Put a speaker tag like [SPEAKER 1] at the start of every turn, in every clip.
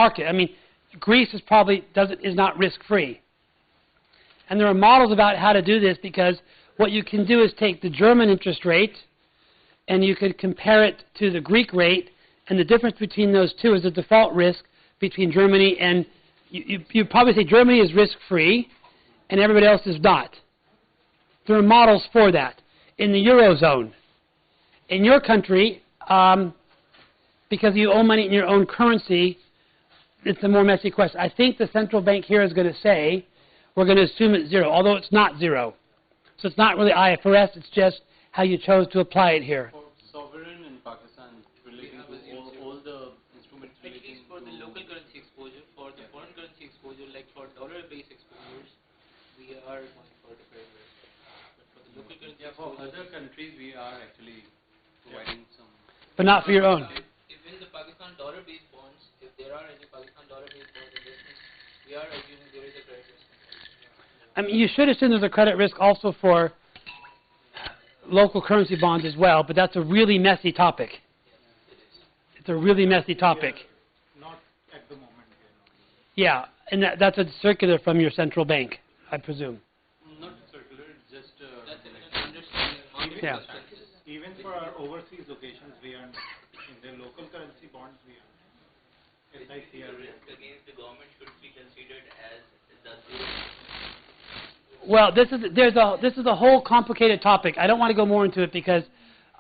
[SPEAKER 1] market. I mean, Greece is not risk-free. And there are models about how to do this, because what you can do is take the German interest rate and you could compare it to the Greek rate, and the difference between those two is the default risk between Germany and, you probably say Germany is risk-free and everybody else is not. There are models for that. In the Eurozone, in your country, because you owe money in your own currency, it's a more messy question. I think the central bank here is going to say, we're going to assume it's zero, although it's not zero. So it's not really IFRS, it's just how you chose to apply it here.
[SPEAKER 2] For sovereign in Pakistan, relating to all the instruments relating
[SPEAKER 3] for the local currency exposure, for the foreign currency exposure, like for dollar-based exposures, we are going for the credit risk. But for the local currency
[SPEAKER 2] for other countries, we are actually providing some.
[SPEAKER 1] But not for your own.
[SPEAKER 3] If in the Pakistan dollar-based bonds, if there are any Pakistan dollar-based bonds investments, we are assuming there is a credit risk.
[SPEAKER 1] I mean, you should assume there's a credit risk also for local currency bonds as well, but that's a really messy topic. It's a really messy topic.
[SPEAKER 4] Not at the moment.
[SPEAKER 1] Yeah, and that's a circular from your central bank, I presume.
[SPEAKER 2] Not circular, it's just.
[SPEAKER 3] That's an understanding on the
[SPEAKER 1] Yeah.
[SPEAKER 3] substances.
[SPEAKER 4] Even for our overseas locations, we are in the local currency bonds. We are.
[SPEAKER 3] The risk against the government should be considered as the
[SPEAKER 1] Well, this is a whole complicated topic. I don't want to go more into it because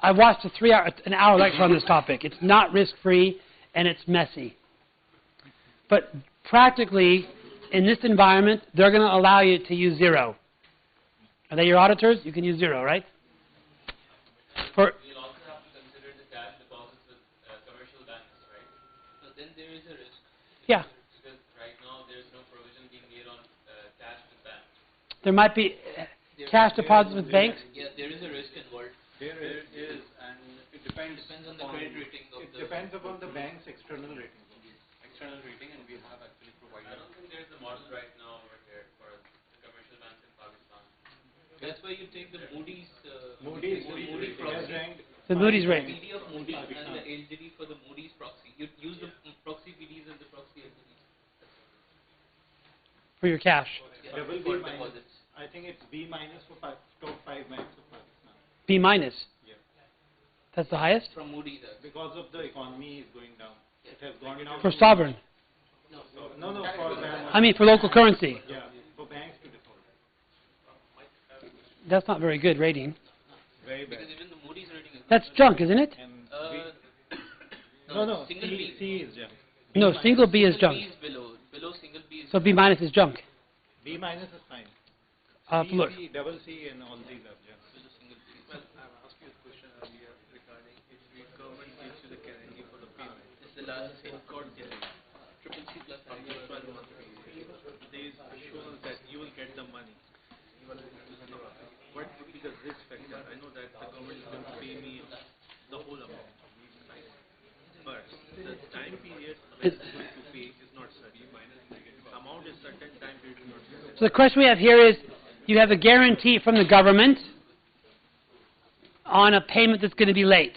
[SPEAKER 1] I watched an hour lecture on this topic. It's not risk-free and it's messy. But practically, in this environment, they're going to allow you to use zero. Are they your auditors? You can use zero, right? For
[SPEAKER 3] You'll also have to consider the cash deposits with commercial banks, right? So then there is a risk.
[SPEAKER 1] yeah,
[SPEAKER 3] Because right now there is no provision being made on cash with banks.
[SPEAKER 1] there might be cash deposits with banks.
[SPEAKER 3] Yeah, there is a risk involved.
[SPEAKER 2] There is, and it depends
[SPEAKER 3] on the credit rating of
[SPEAKER 4] It
[SPEAKER 3] the.
[SPEAKER 4] depends upon the bank's external rating.
[SPEAKER 2] external rating, and we have actually
[SPEAKER 3] I
[SPEAKER 2] provided.
[SPEAKER 3] don't think there is a model right now over here for the commercial banks in Pakistan. That's why you take the Moody's.
[SPEAKER 4] Moody's
[SPEAKER 3] Moody's
[SPEAKER 4] has
[SPEAKER 3] proxy.
[SPEAKER 4] ranked
[SPEAKER 1] The Moody's rating.
[SPEAKER 3] PD of Moody's and the LGD for the Moody's proxy. You use the proxy PDs and the proxy LGDs.
[SPEAKER 1] For your cash.
[SPEAKER 3] Yeah,
[SPEAKER 4] double B
[SPEAKER 3] for
[SPEAKER 4] minus.
[SPEAKER 3] deposits.
[SPEAKER 4] I think it's B minus for top 5 banks of Pakistan.
[SPEAKER 1] B minus.
[SPEAKER 4] Yeah.
[SPEAKER 1] That's the highest?
[SPEAKER 3] From Moody's. Actually.
[SPEAKER 4] Because of the economy is going down. It has gone down.
[SPEAKER 1] For sovereign.
[SPEAKER 3] No,
[SPEAKER 4] No, for banks.
[SPEAKER 1] I mean for local currency.
[SPEAKER 4] Yeah, for banks to default.
[SPEAKER 1] That's not very good rating.
[SPEAKER 4] Very bad.
[SPEAKER 3] because even the Moody's rating is.
[SPEAKER 1] That's junk, isn't it?
[SPEAKER 4] And
[SPEAKER 3] No,
[SPEAKER 4] C,
[SPEAKER 3] single B.
[SPEAKER 4] C is junk.
[SPEAKER 1] No, single B is
[SPEAKER 3] Single
[SPEAKER 1] junk.
[SPEAKER 3] B is below single B is.
[SPEAKER 1] So B minus is junk.
[SPEAKER 4] B minus is fine.
[SPEAKER 1] Look.
[SPEAKER 4] C, double C, and all these are junk.
[SPEAKER 3] below single B.
[SPEAKER 2] Well, I've asked you a question earlier regarding if the government gives you the guarantee for the payment.
[SPEAKER 3] It's the last court guarantee. Triple C plus
[SPEAKER 2] After 12 months period, there is assurance that you will get the money. What would be the risk factor? I know that the government is going to pay me the whole amount, right? But the time period when it's going to pay is not certain. Amount is certain, time period is not certain.
[SPEAKER 1] So the question we have here is, you have a guarantee from the government on a payment that's going to be late.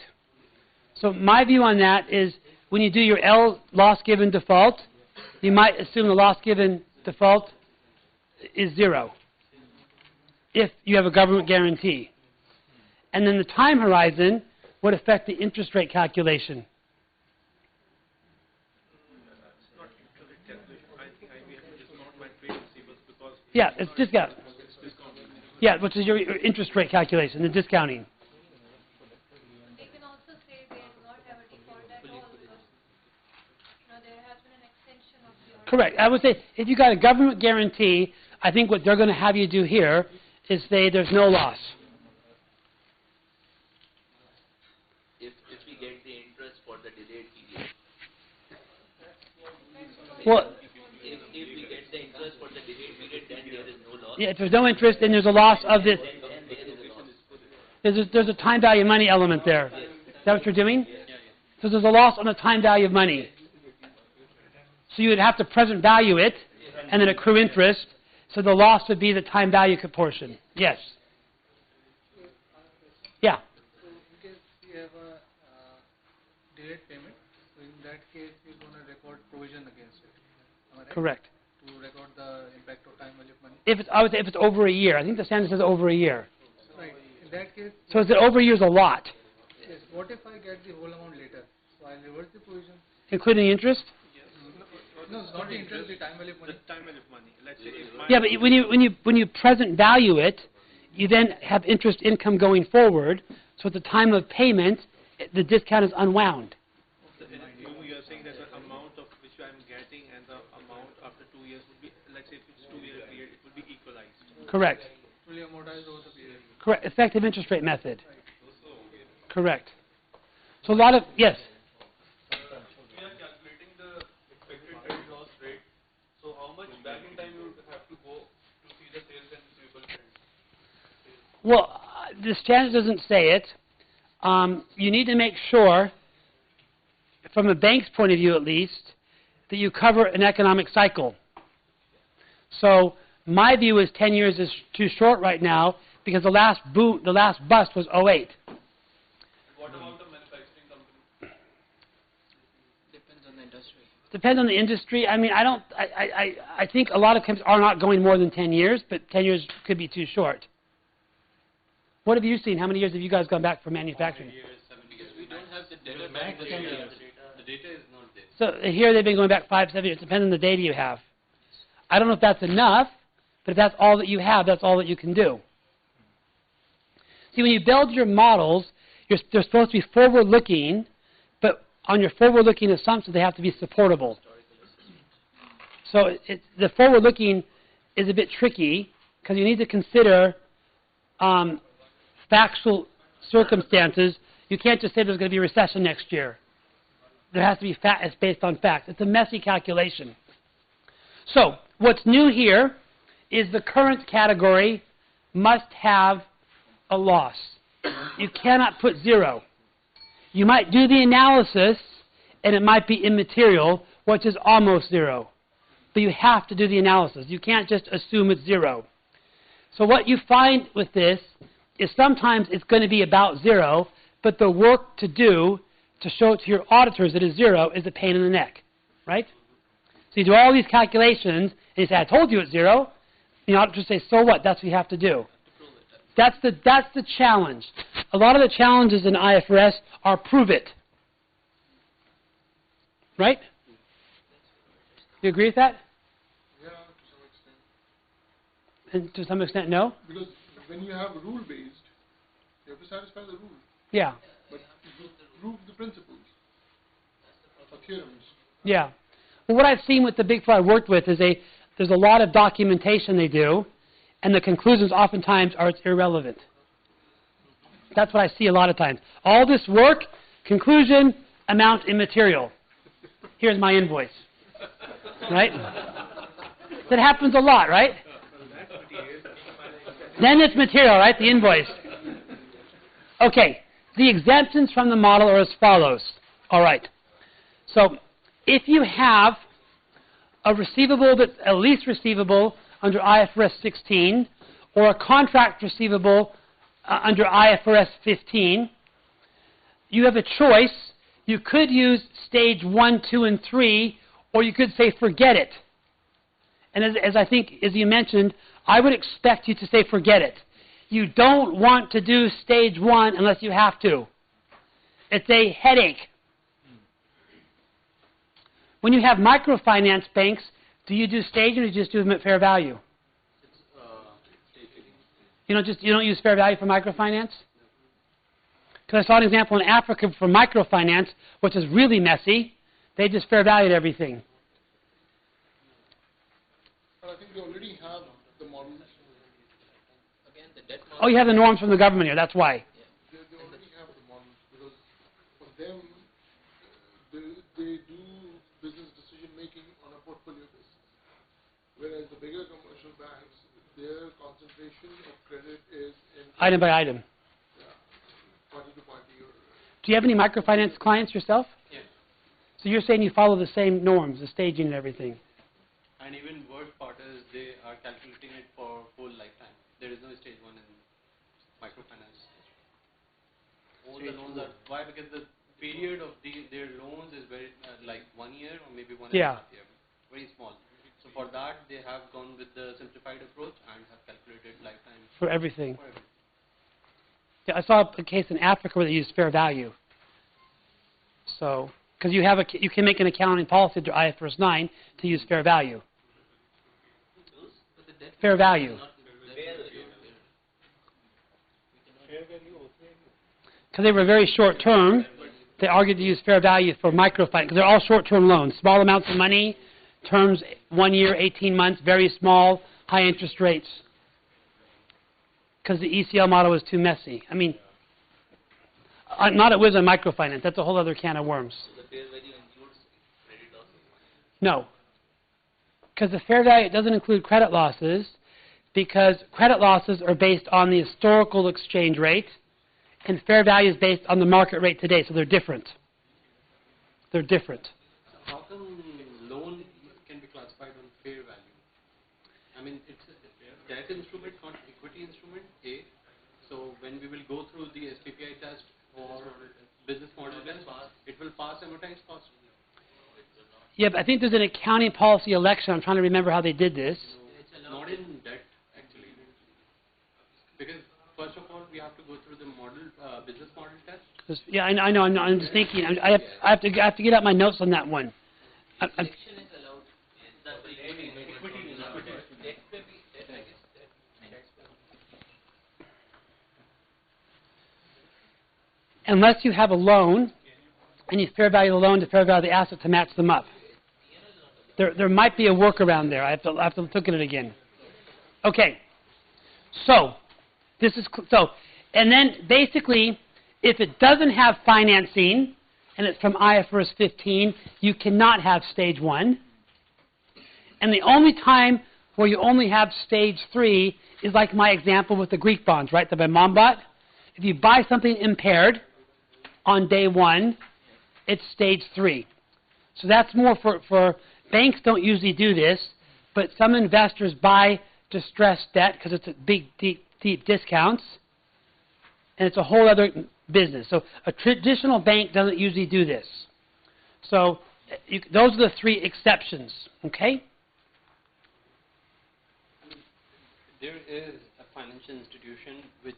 [SPEAKER 1] So my view on that is, when you do your L, loss given default, you might assume the loss given default is zero, if you have a government guarantee. And then the time horizon would affect the interest rate calculation.
[SPEAKER 2] Not interest rate calculation. I think we have to discount my trade receivables because
[SPEAKER 1] Yeah, it's discount.
[SPEAKER 2] it's discounted.
[SPEAKER 1] Yeah, which is your interest rate calculation, the discounting.
[SPEAKER 5] They can also say they do not have a default at all because there has been an extension of the order.
[SPEAKER 1] Correct. I would say if you got a government guarantee, I think what they're going to have you do here is say there's no loss.
[SPEAKER 3] If we get the interest for the delayed period.
[SPEAKER 1] Well,
[SPEAKER 3] If we get the interest for the delayed period, then there is no loss.
[SPEAKER 1] yeah, if there's no interest, then there's a loss of this.
[SPEAKER 3] Then there is a loss.
[SPEAKER 1] There's a time value of money element there. Is that what you're doing? So there's a loss on the time value of money. So you would have to present value it and then accrue interest. So the loss would be the time value portion. Yes. Yeah.
[SPEAKER 6] So in case you have a delayed payment, so in that that case, we're going to record provision against it. Am I right?
[SPEAKER 1] Correct.
[SPEAKER 6] To record the impact of time value of money.
[SPEAKER 1] If it's, I would say if it's over a year. I think the standard says over a year.
[SPEAKER 6] Right. In that case,
[SPEAKER 1] So is it over a year is a lot,
[SPEAKER 6] yes, what if I get the whole amount later? So I'll reverse the provision.
[SPEAKER 1] including the interest?
[SPEAKER 6] No, it's not the interest, the time value of money.
[SPEAKER 2] The time value of money. Let's say if my
[SPEAKER 1] Yeah, but when you present value it, you then have interest income going forward. So at the time of payment, the discount is unwound.
[SPEAKER 2] you are saying that the amount of which I am getting and the amount after 2 years would be, let's say if it's 2-year period, it would be equalized.
[SPEAKER 1] Correct.
[SPEAKER 6] Fully amortized over the period.
[SPEAKER 1] Correct. Effective interest rate method. Correct. So a lot of yes.
[SPEAKER 7] We are calculating the expected credit loss rate. So how much back in time you would have to go to see the sales and receivable trend?
[SPEAKER 1] Well, the standard doesn't say it. You need to make sure, from a bank's point of view at least, that you cover an economic cycle. So my view is 10 years is too short right now because the last bust was '08.
[SPEAKER 7] What about the manufacturing company?
[SPEAKER 3] Depends on the industry.
[SPEAKER 1] Depends on the industry. I mean, I think a lot of companies are not going more than 10 years, but 10 years could be too short. What have you seen? How many years have you guys gone back for manufacturing?
[SPEAKER 3] We don't have the data.
[SPEAKER 7] The data is not there.
[SPEAKER 1] So here they've been going back 5, 7 years. Depends on the data you have. I don't know if that's enough, but if that's all that you have, that's all that you can do. See, when you build your models, they're supposed to be forward-looking, but on your forward-looking assumptions, they have to be supportable. So the forward-looking is a bit tricky because you need to consider factual circumstances. You can't just say there's going to be a recession next year. There has to be it's based on facts. It's a messy calculation. So what's new here is the current category must have a loss. You cannot put 0. You might do the analysis and it might be immaterial, which is almost 0. But you have to do the analysis. You can't just assume it's 0. So what you find with this is sometimes it's going to be about 0, but the work to do to show to your auditors that it's 0 is a pain in the neck, right? So you do all these calculations, and you say, I told you it's 0. The auditors say, so what? That's what you have to do. That's the challenge. A lot of the challenges in IFRS are prove it. Right? You agree with that?
[SPEAKER 8] Yeah, to some extent.
[SPEAKER 1] And to some extent, no?
[SPEAKER 8] Because when you have rule-based, you have to satisfy the rule.
[SPEAKER 1] Yeah.
[SPEAKER 8] But you prove the principles or theorems.
[SPEAKER 1] Yeah. Well, what I've seen with the big four I worked with is there's a lot of documentation they do, and the conclusions oftentimes are it's irrelevant. That's what I see a lot of times. All this work, conclusion, amount immaterial. Here's my invoice. Right? That happens a lot, right? Then it's material, right? The invoice. Okay. The exemptions from the model are as follows. All right. So if you have a receivable that's a lease receivable under IFRS 16 or a contract receivable under IFRS 15, you have a choice. You could use stage 1, 2, and 3, or you could say forget it. And as I think, as you mentioned, I would expect you to say forget it. You don't want to do stage 1 unless you have to. It's a headache. When you have microfinance banks, do you do staging or do you just do them at fair value? You don't use fair value for microfinance? Because I saw an example in Africa for microfinance, which is really messy. They just fair valued everything.
[SPEAKER 8] But I think they already have the models.
[SPEAKER 3] Again, the debt model.
[SPEAKER 1] Oh, you have the norms from the government here, that's why.
[SPEAKER 8] They already have the models because for them, they do business decision making on a portfolio basis. Whereas the bigger commercial banks, their concentration of credit is in
[SPEAKER 1] Item by item.
[SPEAKER 8] party to party. Or
[SPEAKER 1] Do you have any microfinance clients yourself?
[SPEAKER 7] Yeah.
[SPEAKER 1] So you're saying you follow the same norms, the staging and everything.
[SPEAKER 7] And even worse part is they are calculating it for whole lifetime. There is no stage 1 in microfinance. All the loans are, why? Because the
[SPEAKER 9] period of their loans is very like 1 year or maybe one
[SPEAKER 1] Yeah.
[SPEAKER 9] and a half year, very small. So for that, they have gone with the simplified approach and have calculated lifetime
[SPEAKER 1] For everything.
[SPEAKER 9] for everything.
[SPEAKER 1] Yeah, I saw a case in Africa where they used fair value. So, because you can make an accounting policy under IFRS 9 to use fair value.
[SPEAKER 3] But the debt
[SPEAKER 1] Fair value. Because they were very short term, they argued to use fair value for microfinance, because they're all short-term loans, small amounts of money, terms 1 year, 18 months, very small, high interest rates. Because the ECL model was too messy. I mean, not it was a microfinance. That's a whole other can of worms.
[SPEAKER 3] the fair value includes credit losses.
[SPEAKER 1] No. Because the fair value doesn't include credit losses, because credit losses are based on the historical exchange rate, and fair value is based on the market rate today, so they're different. They're different.
[SPEAKER 9] How come loan can be classified on fair value? I mean, it's a debt instrument, not equity instrument, A. So when we will go through the SPPI test or business model test, it will pass amortized cost.
[SPEAKER 1] Yeah, but I think there's an accounting policy election. I'm trying to remember how they did this.
[SPEAKER 9] Not in debt, actually. Because first of all, we have to go through the model, business model test.
[SPEAKER 1] Yeah, I know. I'm just thinking. I have to get out my notes on that one.
[SPEAKER 3] Selection is allowed. That's the equity. Debt may be debt, I guess.
[SPEAKER 1] Unless you have a loan, and you fair value the loan to fair value the asset to match them up. There might be a workaround there. I have to look at it again. Okay. So, and then basically, if it doesn't have financing, and it's from IFRS 15, you cannot have stage 1. And the only time where you only have stage 3 is like my example with the Greek bonds, right, that my mom bought. If you buy something impaired on day 1, it's stage 3. So that's more for banks don't usually do this, but some investors buy distressed debt because it's at big, deep discounts, and it's a whole other business. So a traditional bank doesn't usually do this. So those are the 3 exceptions, okay?
[SPEAKER 9] There is a financial institution which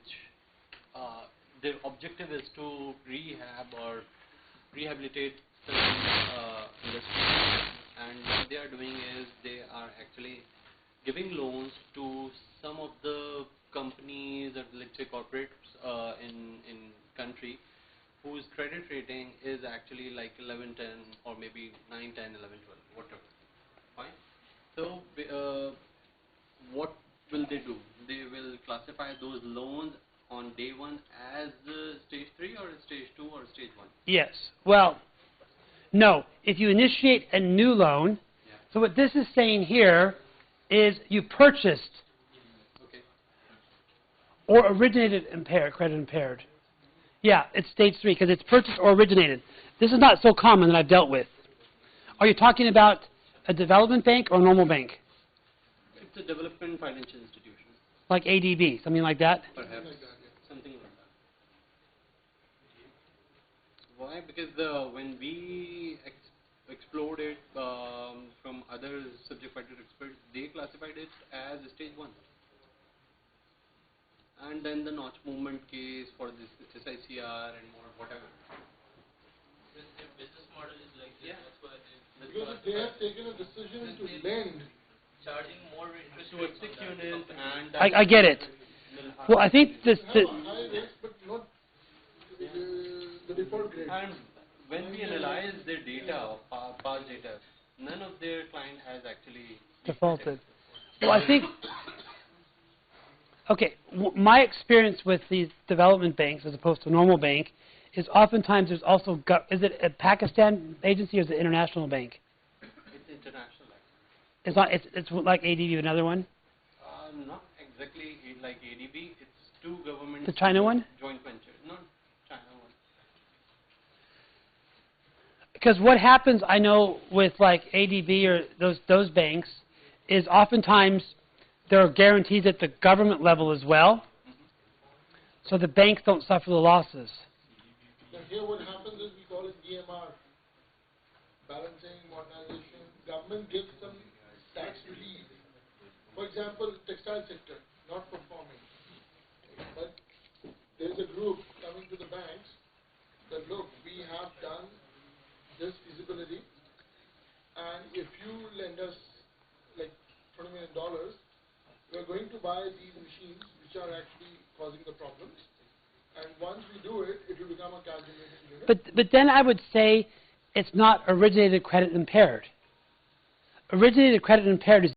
[SPEAKER 9] their objective is to rehab or rehabilitate certain industries, and what they are doing is they are actually giving loans to some of the companies or let's say corporates in country whose credit rating is actually like 11, 10 or maybe 9, 10, 11, 12, whatever. Fine. So what will they do? They will classify those loans on day 1 as stage 3 or stage 2 or stage 1?
[SPEAKER 1] Yes. Well, no. If you initiate a new loan, so what this is saying here is you purchased or originated credit impaired. Yeah, it's stage 3 because it's purchased or originated. This is not so common that I've dealt with. Are you talking about a development bank or a normal bank?
[SPEAKER 9] It's a development financial institution.
[SPEAKER 1] Like ADB, something like that?
[SPEAKER 9] Perhaps. Something like that. Why? Because when we explored it from other subject matter experts, they classified it as stage 1. And then the notch movement case for this SICR and more whatever.
[SPEAKER 3] Their business model is like this.
[SPEAKER 9] Yeah.
[SPEAKER 3] That's why
[SPEAKER 8] Because they have taken a decision to lend.
[SPEAKER 3] charging more interest
[SPEAKER 9] To a
[SPEAKER 3] rates on
[SPEAKER 9] sick
[SPEAKER 3] that
[SPEAKER 9] unit
[SPEAKER 3] company.
[SPEAKER 9] and
[SPEAKER 1] I get it. Well, I think this.
[SPEAKER 8] Have a high risk, but not the default grade.
[SPEAKER 9] And when we analyze their data, past data, none of their client has actually
[SPEAKER 1] Defaulted. Well, I think. Okay, my experience with these development banks, as opposed to a normal bank, is oftentimes there's also. Is it a Pakistan agency or is it an international bank?
[SPEAKER 9] It's international.
[SPEAKER 1] It's not. It's like ADB, another one.
[SPEAKER 9] Not exactly like ADB. It's 2 governments.
[SPEAKER 1] The China one?
[SPEAKER 9] Joint venture, not China one.
[SPEAKER 1] Because what happens, I know, with like ADB or those banks, is oftentimes there are guarantees at the government level as well, so the banks don't suffer the losses.
[SPEAKER 8] And here what happens is we call EMR, balancing, modernization, government gives some tax relief. For example, textile sector, not performing. But there's a group coming to the banks that, look, we have done this feasibility, and if you lend us like $20 million, we're going to buy these machines which are actually causing the problems. And once we do it, it will become a cash generating unit.
[SPEAKER 1] But then I would say it's not originated credit impaired. Originated credit impaired is